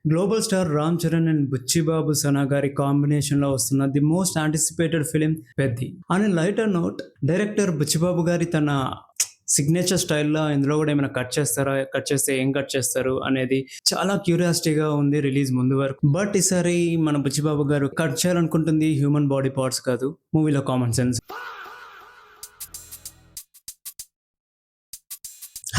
Global star Ram Charan and Buchibabu Sana గారి combination లో వస్తున్న the most anticipated film Peddi. On a lighter note, director Buchibabu గారి తన సిగ్నేచర్ స్టైల్లో ఇందులో కూడా ఏమైనా కట్ చేస్తారా, కట్ చేస్తే ఏం కట్ చేస్తారు అనేది చాలా క్యూరియాసిటీగా ఉంది రిలీజ్ ముందు వరకు. బట్ ఈసారి మన బుచ్చిబాబు గారు కట్ చేయాలనుకుంటుంది హ్యూమన్ బాడీ పార్ట్స్ కాదు, మూవీలో common sense.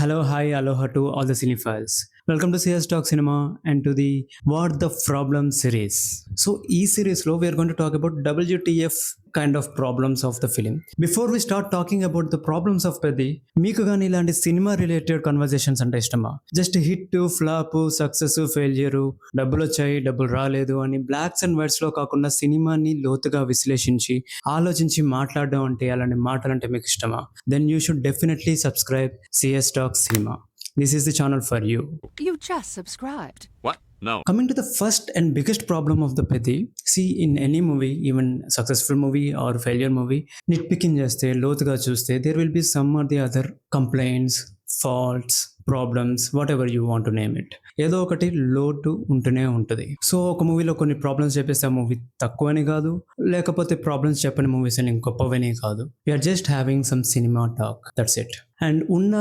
Hello, hi, aloha to all the cinephiles. Welcome to CS Talk Cinema and to the What the Problem series. So, ఈ series-లో we are going to talk about WTF kind of problems of the film. Before we start talking about the problems of Peddi, మీకు కానీ ఇలాంటి cinema related conversations అంటే ఇష్టమా? Just hit, flop, success, failure, డబ్బులు వచ్చాయి, డబ్బులు రాలేదు అని బ్లాక్స్ అండ్ వైట్స్లో కాకుండా సినిమాని లోతుగా విశ్లేషించి ఆలోచించి మాట్లాడడం అంటే అలాంటి మాటలంటే మీకు ఇష్టమా? Then you should definitely subscribe CS Talk Cinema. This is the channel for you. You just subscribed. What? No. Coming to the first and biggest problem of the Peddi, see in any movie, even successful movie or failure movie, nitpicking చేస్తే లోతుగా చూస్తే there will be some or the other complaints, faults, problems, what ever you want to name it. ఏదో ఒకటి లోటు ఉంటూనే ఉంటుంది. So ఒక మూవీలో కొన్ని ప్రాబ్లమ్స్ చెప్పేస్తే ఆ మూవీ తక్కువని కాదు, లేకపోతే ప్రాబ్లమ్స్ చెప్పని మూవీస్ అని గొప్పవని కాదు. We are just having some cinema talk, that's it. And ఉన్న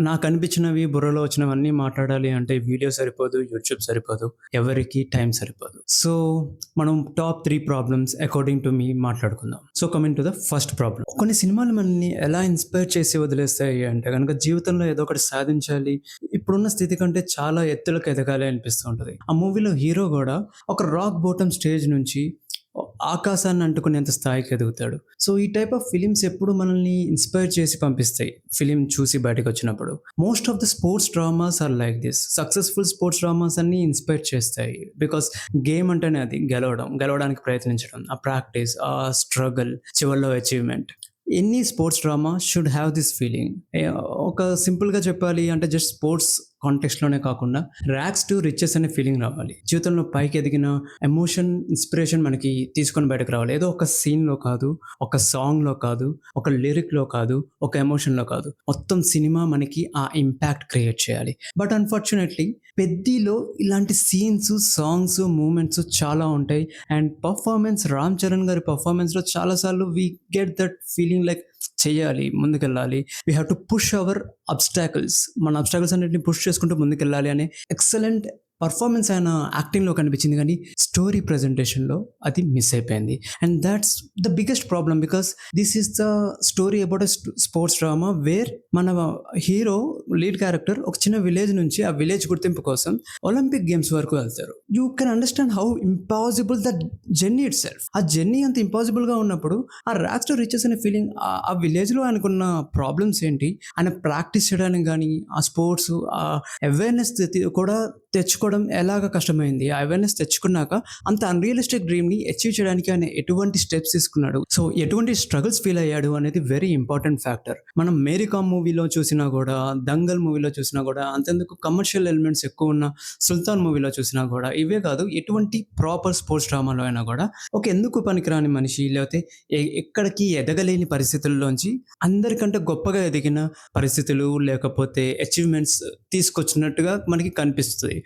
నాకు అనిపించినవి, బుర్రలో వచ్చినవన్నీ మాట్లాడాలి అంటే వీడియో సరిపోదు, యూట్యూబ్ సరిపోదు, ఎవరికి టైం సరిపోదు. సో మనం top 3 problems according to me మాట్లాడుకుందాం. So coming to the first problem, కొన్ని సినిమాలు మనల్ని ఎలా ఇన్స్పైర్ చేసి వదిలేస్తాయి అంటే కనుక జీవితంలో ఏదో ఒకటి సాధించాలి, ఇప్పుడున్న స్థితి కంటే చాలా ఎత్తులకు ఎదగాలి అనిపిస్తూ ఉంటుంది. ఆ మూవీలో హీరో కూడా ఒక రాక్ బాటమ్ స్టేజ్ నుంచి ఆకాశాన్ని అంటుకునేంత స్థాయికి ఎదుగుతాడు. సో ఈ టైప్ ఆఫ్ ఫిలిమ్స్ ఎప్పుడు మనల్ని ఇన్స్పైర్ చేసి పంపిస్తాయి. ఫిలిం చూసి బయటకు వచ్చినప్పుడు most of the sports dramas are like this. Successful sports dramas అన్ని ఇన్స్పైర్ చేస్తాయి. బికాస్ గేమ్ అంటేనే అది గెలవడానికి ప్రయత్నించడం, ఆ ప్రాక్టీస్, ఆ స్ట్రగుల్, చివరిలో achievement. Any sports drama should have this feeling. ఒక సింపుల్గా చెప్పాలి అంటే జస్ట్ స్పోర్ట్స్ కాంటెక్స్ట్లోనే కాకుండా ర్యాక్స్ టు రిచెస్ అనే ఫీలింగ్ రావాలి. జీవితంలో పైకి ఎదిగిన ఎమోషన్, ఇన్స్పిరేషన్ మనకి తీసుకొని బయటకు రావాలి. ఏదో ఒక సీన్లో కాదు, ఒక సాంగ్లో కాదు, ఒక లిరిక్లో కాదు, ఒక ఎమోషన్లో కాదు, మొత్తం సినిమా మనకి ఆ ఇంపాక్ట్ క్రియేట్ చేయాలి. బట్ అన్ఫార్చునేట్లీ పెద్దిలో ఇలాంటి సీన్స్, సాంగ్స్, మూమెంట్స్ చాలా ఉంటాయి. అండ్ పర్ఫార్మెన్స్, రామ్ చరణ్ గారి పర్ఫార్మెన్స్లో చాలాసార్లు we get that feeling like చేయాలి, ముందుకెళ్ళాలి, we have to push hour obstacles, మన అబ్స్టాకిల్స్ అన్నింటిని పుష్ చేసుకుంటూ ముందుకెళ్ళాలి అనే ఎక్సలెంట్ పర్ఫార్మెన్స్ ఆయన యాక్టింగ్లో కనిపించింది, కానీ స్టోరీ ప్రజెంటేషన్లో అది మిస్ అయిపోయింది. And that's the biggest problem, because this is the story about a sports drama where మన హీరో, లీడ్ క్యారెక్టర్ ఒక చిన్న విలేజ్ నుంచి ఆ విలేజ్ గుర్తింపు కోసం ఒలింపిక్ గేమ్స్ వరకు వెళ్తారు. You can understand how impossible the journey it self. ఆ జర్నీ అంత ఇంపాసిబుల్గా ఉన్నప్పుడు ఆ ర్యాక్స్ టు రిచెస్ అనే ఫీలింగ్, ఆ విలేజ్లో ఆయనకున్న ప్రాబ్లమ్స్ ఏంటి, ఆయన ప్రాక్టీస్ చేయడానికి కానీ ఆ స్పోర్ట్స్, ఆ అవేర్నెస్ కూడా తెచ్చుకోవడం ఎలాగ కష్టమైంది. ఆ అవేర్నెస్ తెచ్చుకున్నాక అంత అన్రియలిస్టిక్ డ్రీమ్ని అచీవ్ చేయడానికి ఆయన ఎటువంటి స్టెప్స్ తీసుకున్నాడు, సో ఎటువంటి స్ట్రగుల్స్ ఫీల్ అయ్యాడు అనేది వెరీ ఇంపార్టెంట్ ఫ్యాక్టర్. మనం మేరీ కామ్ మూవీలో చూసినా కూడా, దంగల్ మూవీలో చూసినా కూడా, అంతెందుకు కమర్షియల్ ఎలిమెంట్స్ ఎక్కువ ఉన్న సుల్తాన్ మూవీలో చూసినా కూడా, ఇవే కాదు ఎటువంటి ప్రాపర్ స్పోర్ట్స్ డ్రామాలో అయినా కూడా ఒక ఎందుకు పనికిరాని మనిషి, లేకపోతే ఎక్కడికి ఎదగలేని పరిస్థితుల్లోంచి అందరికంటే గొప్పగా ఎదిగిన పరిస్థితులు లేకపోతే అచీవ్మెంట్స్ తీసుకొచ్చినట్టుగా మనకి కనిపిస్తుంది.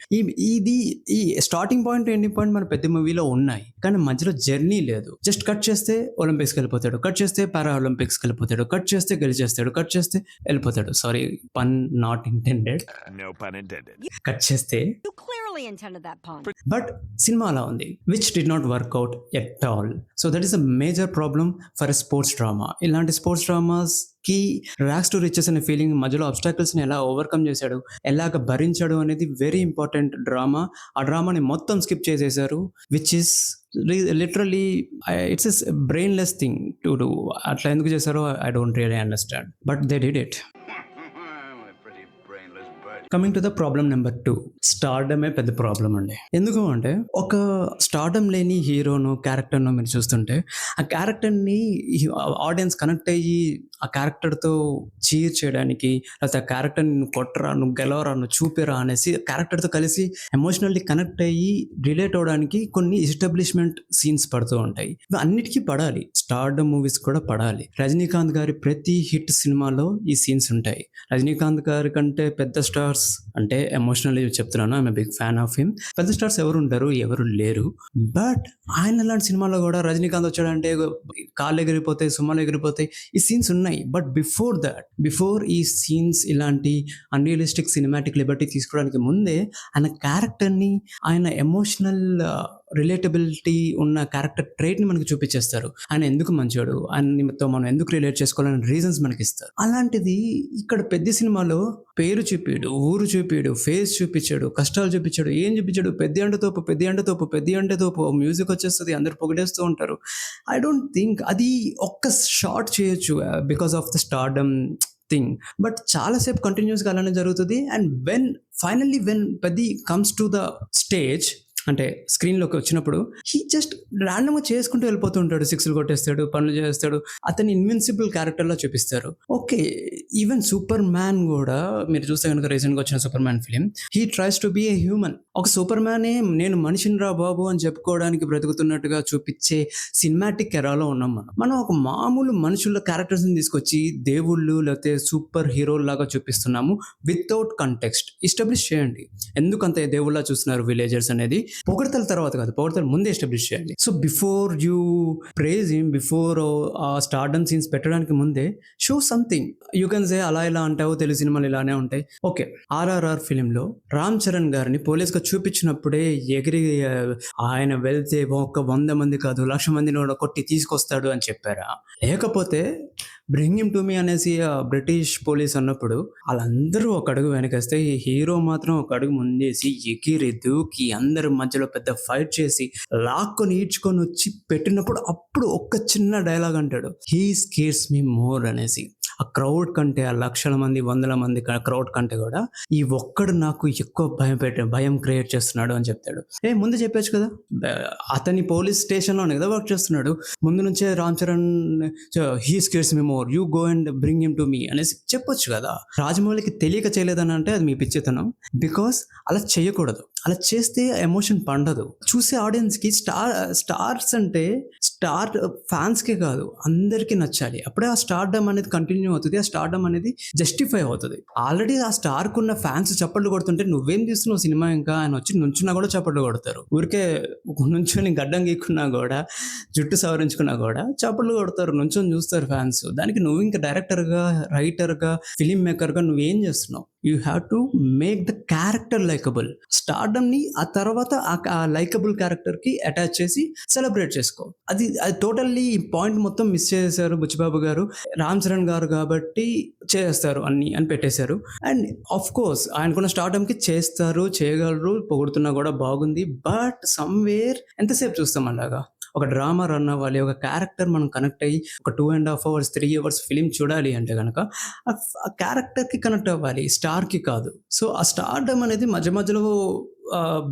ఈ స్టార్టింగ్ పాయింట్, ఎండింగ్ పాయింట్ మన పెద్ద మూవీలో ఉన్నాయి, కానీ మధ్యలో జర్నీ లేదు. జస్ట్ కట్ చేస్తే ఒలింపిక్స్కి వెళ్ళిపోతాడు, కట్ చేస్తే పారా ఒలింపిక్స్కి వెళ్ళిపోతాడు, కట్ చేస్తే గెలిచేస్తాడు, కట్ చేస్తే వెళ్ళిపోతాడు. Sorry, pun not intended. No pun intended. Cut చేస్తే, You clearly intended that pun. But cinema అలా ఉంది, which did not work out at all. So that is a major problem for a sports drama. ఇలాంటి sports dramas కి rags to riches అనే feeling, మధ్యలో అబ్స్టాకిల్స్ని ఎలా overcome చేశాడు, ఎలాగ భరించాడు అనేది వెరీ ఇంపార్టెంట్ డ్రామా. ఆ డ్రామాని మొత్తం స్కిప్ చేసేసారు, which is literally it's is brainless thing to do. అట్లా ఎందుకు చేశారో I don't really understand, but they did it. Coming to the problem number 2, స్టార్డమే పెద్ద ప్రాబ్లం అండి. ఎందుకు అంటే ఒక స్టార్డమ్ లేని హీరోను, క్యారెక్టర్ను మీరు చూస్తుంటే ఆ క్యారెక్టర్ని ఆడియన్స్ కనెక్ట్ అయ్యి ఆ క్యారెక్టర్తో చీర్ చేయడానికి, లేకపోతే ఆ క్యారెక్టర్ని నువ్వు కొట్టరా, నువ్వు గెలవరా, నువ్వు చూపిరా అనేసి క్యారెక్టర్తో కలిసి ఎమోషనల్లీ కనెక్ట్ అయ్యి రిలేట్ అవడానికి కొన్ని ఎస్టాబ్లిష్మెంట్ సీన్స్ పడుతూ ఉంటాయి. ఇవి అన్నిటికీ పడాలి, స్టార్డమ్ మూవీస్ కూడా పడాలి. రజనీకాంత్ గారి ప్రతి హిట్ సినిమాలో ఈ సీన్స్ ఉంటాయి. రజనీకాంత్ గారి కంటే పెద్ద స్టార్స్ స్టార్స్ అంటే ఎమోషనల్లీ చెప్తున్నాను, I'm big fan of him. పెద్ద స్టార్స్ ఎవరు ఉంటారు? ఎవరు లేరు. బట్ ఆయన లాంటి సినిమాలో కూడా రజనీకాంత్ వచ్చాడంటే కాళ్ళు ఎగిరిపోతాయి, సుమ్మలు ఎగిరిపోతాయి, ఈ సీన్స్ ఉన్నాయి. బట్ బిఫోర్ ఈ సీన్స్ ఇలాంటి అన్రియలిస్టిక్ సినిమాటిక్ లిబర్టీ తీసుకోవడానికి ముందే ఆయన క్యారెక్టర్ని, ఆయన ఎమోషనల్ రిలేటబిలిటీ ఉన్న క్యారెక్టర్ ట్రైట్ని మనకు చూపించేస్తారు. ఆయన ఎందుకు మంచోడు, ఆయనతో మనం ఎందుకు రిలేట్ చేసుకోవాలని రీజన్స్ మనకి ఇస్తారు. అలాంటిది ఇక్కడ పెద్ద సినిమాలో పేరు చూపాడు, ఊరు చూపాడు, ఫేస్ చూపించాడు, కష్టాలు చూపించాడు, ఏం చూపించాడు? పెద్ద అండతోపు మ్యూజిక్ వచ్చేస్తుంది, అందరు పొగిడేస్తూ ఉంటారు. ఐ డోంట్ థింక్ అది ఒక్క షార్ట్ చేయొచ్చు because of the stardom thing. But చాలాసేపు కంటిన్యూస్గా అలానే జరుగుతుంది. And when Peddi comes to the stage అంటే స్క్రీన్లోకి వచ్చినప్పుడు హీ జస్ట్ ర్యాండమ్గా చేసుకుంటూ వెళ్ళిపోతూ ఉంటాడు, సిక్స్లు కొట్టేస్తాడు, పనులు చేస్తాడు. అతని ఇన్విన్సిబుల్ క్యారెక్టర్లో చూపిస్తారు. ఓకే, ఈవెన్ సూపర్ మ్యాన్ కూడా మీరు చూస్తే కనుక రీసెంట్గా వచ్చిన Superman film, he tries to be a human. ఒక సూపర్ మ్యానే నేను మనిషిని రా బాబు అని చెప్పుకోవడానికి బ్రతుకుతున్నట్టుగా చూపించే సినిమాటిక్ ఎరాలో ఉన్నాం మనం ఒక మామూలు మనుషుల క్యారెక్టర్స్ని తీసుకొచ్చి దేవుళ్ళు లేకపోతే సూపర్ హీరోల్ లాగా చూపిస్తున్నాము వితౌట్ కంటెక్స్ట్. ఎస్టాబ్లిష్ చేయండి ఎందుకంత దేవుళ్ళ చూస్తున్నారు విలేజర్స్ అనేది. పొగడతల తర్వాత కాదు, పొగడతల ముందే ఎస్టాబ్లిష్ చేయాలి. So before you praise him, before ఆ స్టార్డమ్ సీన్స్ పెట్టడానికి ముందే show something. You can say అలా ఇలా అంటావు, తెలుగు సినిమాలు ఇలానే ఉంటాయి. ఓకే, ఆర్ఆర్ఆర్ ఫిలింలో రామ్ చరణ్ గారిని పోలీస్గా చూపించినప్పుడే ఎగిరి ఆయన వెళ్తే ఒక 100 మంది కాదు 1,00,000 మందిని కూడా కొట్టి తీసుకొస్తాడు అని చెప్పారా? లేకపోతే బ్రింగ్ హిమ్ టు మీ అనేసి బ్రిటిష్ పోలీస్ అన్నప్పుడు వాళ్ళందరూ ఒక అడుగు వెనకేస్తే ఈ హీరో మాత్రం ఒక అడుగు ముందేసి ఎగిరి దూకి అందరి మధ్యలో పెద్ద ఫైట్ చేసి లాక్కొని ఈడ్చుకొని వచ్చి పెట్టినప్పుడు అప్పుడు ఒక్క చిన్న డైలాగ్ అంటాడు, హీ స్కేర్స్ మీ మోర్ అనేసి. ఆ క్రౌడ్ కంటే, ఆ 1,00,000 మంది 100 మంది క్రౌడ్ కంటే కూడా ఈ ఒక్కడు నాకు ఎక్కువ భయం క్రియేట్ చేస్తున్నాడు అని చెప్తాడు. ముందు చెప్పచ్చు కదా, అతని పోలీస్ స్టేషన్లోనే కదా వర్క్ చేస్తున్నాడు. ముందు నుంచే Ram Charan he scares me more, you go and bring him to me అనేసి చెప్పొచ్చు కదా. రాజమౌళికి తెలియక చేయలేదని అంటే అది మీ పిచ్చితనం. బికాస్ అలా చేయకూడదు. అలా చేస్తే ఎమోషన్ పండదు. చూసే ఆడియన్స్కి స్టార్స్ అంటే స్టార్ ఫ్యాన్స్కే కాదు అందరికీ నచ్చాలి. అప్పుడే ఆ స్టార్డమ్ అనేది కంటిన్యూ అవుతుంది, ఆ స్టార్డమ్ అనేది జస్టిఫై అవుతుంది. ఆల్రెడీ ఆ స్టార్కు ఉన్న ఫ్యాన్స్ చప్పట్లు కొడుతుంటే నువ్వేం తీస్తున్నావు సినిమా, ఇంకా ఆయన వచ్చి నుంచున్నా కూడా చప్పట్లు కొడతారు. ఊరికే నుంచొని గడ్డం గీక్కున్నా కూడా, జుట్టు సవరించుకున్నా కూడా చప్పట్లు కొడతారు, నుంచొని చూస్తారు ఫ్యాన్స్. దానికి నువ్వు ఇంకా డైరెక్టర్గా, రైటర్గా, ఫిలిం మేకర్గా నువ్వేం చేస్తున్నావు? You have to make the character likable. స్టార్డమ్ని ఆ తర్వాత ఆ లైకబుల్ క్యారెక్టర్కి అటాచ్ చేసి సెలబ్రేట్ చేసుకో. అది టోటల్లీ ఈ పాయింట్ మొత్తం మిస్ చేశారు బుచ్చిబాబు గారు. రామ్ చరణ్ గారు కాబట్టి చేస్తారు అన్ని అని పెట్టేశారు. అండ్ ఆఫ్ కోర్స్ ఆయనకున్న స్టార్డమ్కి చేస్తారు, చేయగలరు, పొగుడుతున్నా కూడా బాగుంది. బట్ సమ్వేర్ ఎంతసేపు చూస్తాం అలాగా? ఒక డ్రామా రన్ అవ్వాలి, ఒక క్యారెక్టర్ మనం కనెక్ట్ అయ్యి ఒక 2.5 hours 3 hours ఫిలిం చూడాలి అంటే కనుక ఆ క్యారెక్టర్కి కనెక్ట్ అవ్వాలి, స్టార్కి కాదు. సో ఆ స్టార్డమ్ అనేది మధ్య మధ్యలో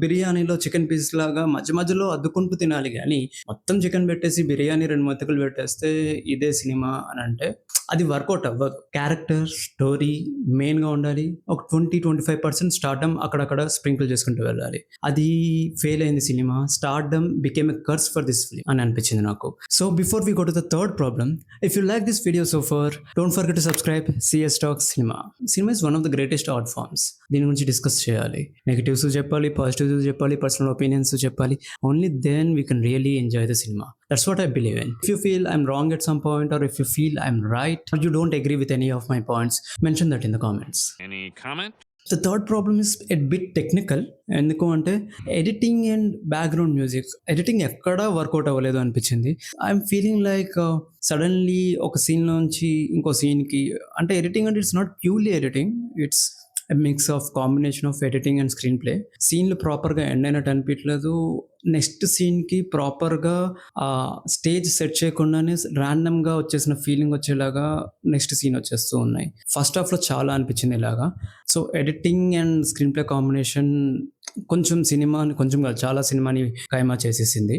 బిర్యానీలో చికెన్ పీస్ లాగా మధ్య మధ్యలో అద్దుకుంటూ తినాలి. కానీ మొత్తం చికెన్ పెట్టేసి బిర్యానీ 2 మెతుకులు పెట్టేస్తే ఇదే సినిమా అని అంటే అది వర్కౌట్ అవ్వదు. క్యారెక్టర్, స్టోరీ మెయిన్గా ఉండాలి. ఒక 20-25% స్టార్డమ్ అక్కడక్కడ స్ప్రింకిల్ చేసుకుంటూ వెళ్ళాలి. అది ఫెయిల్ అయింది cinema. Stardom became a curse for this film అని అనిపించింది నాకు. So before we go to the third problem, if you like this video so far, don't forget to subscribe CS Talks Cinema. Cinema is one of the greatest art forms. దీని గురించి discuss చేయాలి, negatives చెప్పాలి, positives చెప్పాలి, personal opinions చెప్పాలి. Only then we can really enjoy the cinema. That's what I believe in. If you feel I'm wrong at some point, or if you feel I'm right, or you don't agree with any of my points, mention that in the comments. Any comment? The third problem is a bit technical. ఎందుకు అంటే editing and background music. Editing ఎక్కడా work out అవ్వలేదు అనిపించింది. I'm feeling like suddenly ఒక scene నుంచి ఇంకో సీన్కి, అంటే ఎడిటింగ్ అంటే it's not purely editing, it's mix of combination of editing and screen play. సీన్లు ప్రాపర్గా ఎండ్ అయినట్టు అనిపించలేదు. నెక్స్ట్ సీన్కి ప్రాపర్గా స్టేజ్ సెట్ చేయకుండానే ర్యాండమ్గా వచ్చేసిన ఫీలింగ్ వచ్చేలాగా నెక్స్ట్ సీన్ వచ్చేస్తూ ఉన్నాయి. ఫస్ట్ హాఫ్లో చాలా అనిపించింది ఇలాగా. So editing and screen play combination కొంచెం సినిమాని, కొంచెం కాదు చాలా సినిమాని ఖైమా చేసేసింది.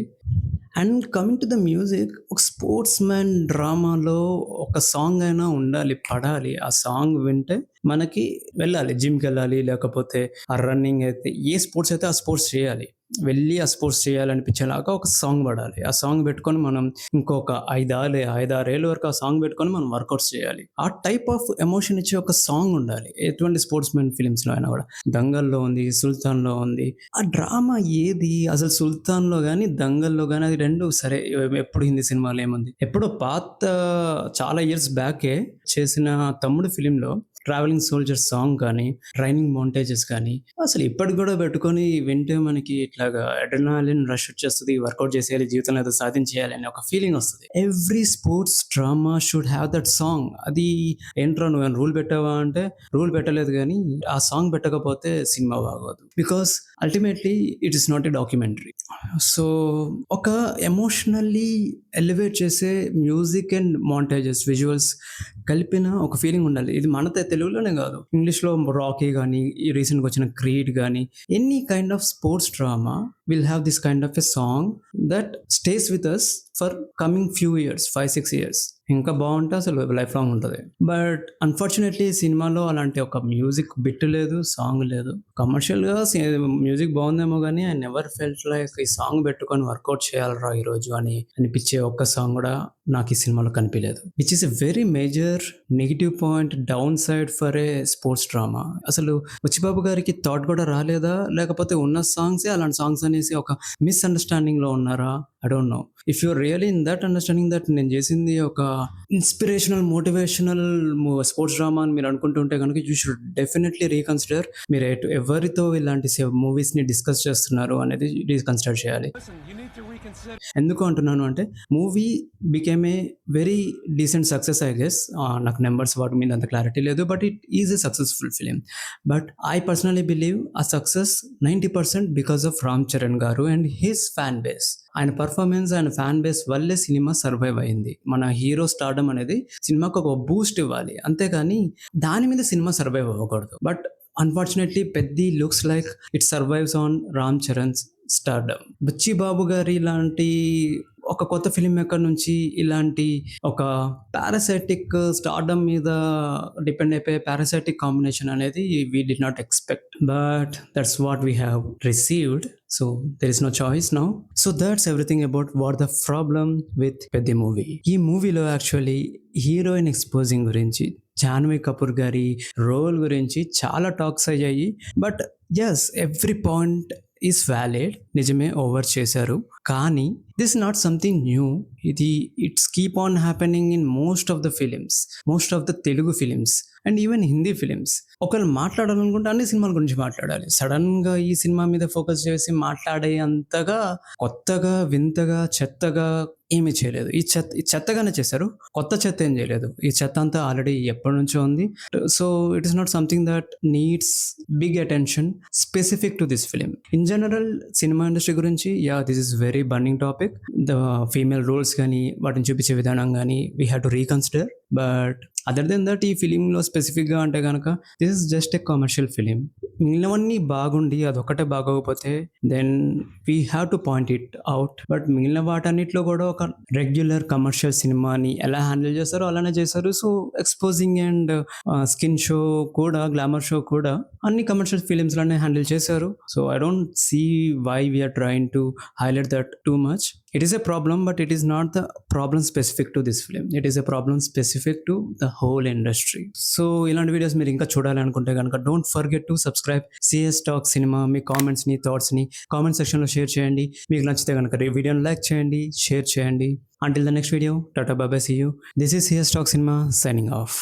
And coming to the music, ఒక స్పోర్ట్స్ మ్యాన్ డ్రామాలో ఒక సాంగ్ అయినా ఉండాలి, పడాలి. ఆ సాంగ్ వింటే మనకి వెళ్ళాలి, జిమ్కి వెళ్ళాలి, లేకపోతే ఆ రన్నింగ్ అయితే ఏ స్పోర్ట్స్ అయితే ఆ స్పోర్ట్స్ చేయాలి. వెళ్ళి ఆ స్పోర్ట్స్ చేయాలనిపించేలాగా ఒక సాంగ్ పడాలి. ఆ సాంగ్ పెట్టుకొని మనం ఇంకొక 5 ఏళ్ళ వరకు ఆ సాంగ్ పెట్టుకొని మనం వర్కౌట్స్ చేయాలి. ఆ టైప్ ఆఫ్ ఎమోషన్ ఇచ్చే ఒక సాంగ్ ఉండాలి. ఎటువంటి స్పోర్ట్స్ మెన్ ఫిలిమ్స్‌లో అయినా కూడా. 'దంగల్‌లో' ఉంది, 'సుల్తాన్‌లో' ఉంది. ఆ డ్రామా ఏది అసలు 'సుల్తాన్‌లో' గాని, 'దంగల్‌లో' గాని అది 2 సరే ఎప్పుడు హిందీ సినిమాలో ఏముంది. ఎప్పుడో పాత చాలా ఇయర్స్ బ్యాకే చేసిన 'తమ్ముడు' ఫిలింలో 'ట్రావెలింగ్ సోల్జర్' సాంగ్ కానీ, ట్రైనింగ్ మోంటేజెస్ కానీ అసలు ఇప్పటికి కూడా పెట్టుకొని వింటే మనకి ఇట్లాగా అడ్రినాలిన్ రష్ వచ్చేస్తది. వర్కౌట్ చేసేయాలి, జీవితంలో ఏదో సాధించేయాలి అనే ఒక ఫీలింగ్ వస్తది. Every sports drama should have that song. అది ఏంట్రా నువ్వేమైనా రూల్ పెట్టావా అంటే రూల్ పెట్టలేదు గానీ ఆ సాంగ్ పెట్టకపోతే సినిమా బాగోదు. Because ultimately it is not a documentary. So ఒక ఎమోషనల్లీ ఎలివేట్ చేసే మ్యూజిక్ అండ్ మోంటేజెస్, విజువల్స్ కలిపిన ఒక ఫీలింగ్ ఉండాలి. ఇది మన తెలుగులోనే కాదు, ఇంగ్లీష్‌లో 'రాకీ' గానీ, ఈ రీసెంట్‌గా వచ్చిన 'క్రీడ్' గానీ, any kind of sports drama will have this kind of a song that stays with us for coming few years, 5, 6 years. ఇంకా బావుంటే అసలు లైఫ్ లాంగ్ ఉంటది. బట్ అన్‌ఫార్చునేట్‌లీ సినిమాలో అలాంటి ఒక మ్యూజిక్ బిట్ లేదు, సాంగ్ లేదు. కమర్షియల్‌గా మ్యూజిక్ బావుందేమో గానీ ఐ నెవర్ ఫెల్ట్ లైక్ ఈ సాంగ్ పెట్టుకొని వర్కౌట్ చేయాలిరా ఈరోజు అని అనిపించే ఒక్క సాంగ్ కూడా నాకు ఈ సినిమాలో కనిపియలేదు. Which is a very major negative point, downside for a sports drama. అసలు బుచ్చిబాబు గారికి థాట్ కూడా రాలేదా? లేకపోతే ఉన్న సాంగ్సే అలాంటి సాంగ్స్ అనేసి ఒక మిస్‌అండర్‌స్టాండింగ్‌లో ఉన్నారా? I don't know. If you are really in that understanding that నేను చేసింది ఒక ఇన్స్పిరేషనల్, మోటివేషనల్ స్పోర్ట్స్ డ్రామా అని మీరు అనుకుంటుంటే గనుక యూ షుడ్ డెఫినెట్‌లీ రీకన్సిడర్. మీరు ఎవరితో ఇలాంటి మూవీస్‌ని డిస్కస్ చేస్తున్నారు అనేది రీకన్సిడర్ చేయాలి. ఎందుకు అంటున్నాను అంటే movie became a very decent success I guess. నాకు నెంబర్స్ వాటి మీద అంత క్లారిటీ లేదు. But it is a successful film. But I personally believe ఆ success 90% because of Ram Charan గారు అండ్ హిస్ ఫ్యాన్ బేస్. ఆయన పర్ఫార్మెన్స్, ఆయన ఫ్యాన్ బేస్ వల్లే సినిమా సర్వైవ్ అయింది. మన హీరో స్టార్డమ్ అనేది సినిమాకు ఒక బూస్ట్ ఇవ్వాలి, అంతేగాని దాని మీద సినిమా సర్వైవ్ అవ్వకూడదు. But unfortunately Peddi looks like it survives on Ram Charan's stardom. Buchibabu గారి లాంటి ఒక కొత్త ఫిల్మ్ మేకర్ నుంచి ఇలాంటి ఒక పారాసైటిక్ స్టార్డమ్ మీద డిపెండ్ అయిపోయే పారాసైటిక్ కాంబినేషన్ అనేది we did not expect. But that's what we have received. So there is no choice now. So that's everything about what the problem with Peddi movie. ఈ మూవీలో actually heroine exposing గురించి, జాన్వీ కపూర్ గారి role గురించి చాలా talks అయ్యాయి. But yes, every point is valid. నిజమే, over చేశారు. కానీ దిస్ నాట్ సంథింగ్ న్యూ. ఇది it's keep on happening in most of the films, most of the Telugu films and even Hindi films. ఒకవేళ మాట్లాడాలనుకుంటే అన్ని సినిమాల గురించి మాట్లాడాలి. సడన్గా ఈ సినిమా మీద ఫోకస్ చేసి మాట్లాడే అంతగా కొత్తగా, వింతగా, చెత్తగా ఏమీ చేయలేదు. ఈ చెత్తగానే చేశారు, కొత్త చెత్త ఏం చేయలేదు. ఈ చెత్త అంతా ఆల్రెడీ ఎప్పటి నుంచో ఉంది. So it is not something that needs big attention specific to this film. In general cinema industry గురించి this is very burning topic. The female roles కానీ, వాటిని చూపించే విధానం కానీ we have to reconsider. But other than that ఈ ఫిలింలో స్పెసిఫిక్గా అంటే కనుక this is just a commercial film. మిగిలినవన్నీ బాగుండి అదొక్కటే బాగోకపోతే then we have to point it out. But మిగిలిన వాటన్నిటిలో కూడా ఒక రెగ్యులర్ కమర్షియల్ సినిమాని ఎలా హ్యాండిల్ చేస్తారో అలానే చేశారు. So exposing and skin show కూడా, గ్లామర్ షో కూడా అన్ని కమర్షియల్ ఫిలిమ్స్లోనే హ్యాండిల్ చేశారు. So I don't see why we're trying to highlight that too much. It is a problem, but it is not the problem specific to this film. It is a problem specific to the whole industry. So ఇలాంటి videos మీరు ఇంకా చూడాలి అనుకుంటే కనుక don't forget to subscribe CS talk cinema. మీ కామెంట్స్ని, థాట్స్ని comment సెక్షన్లో షేర్ చేయండి. మీకు నచ్చితే కనుక వీడియోని లైక్ చేయండి, షేర్ చేయండి. Until the next video, tata bye bye, see you. This is CS talk cinema signing off.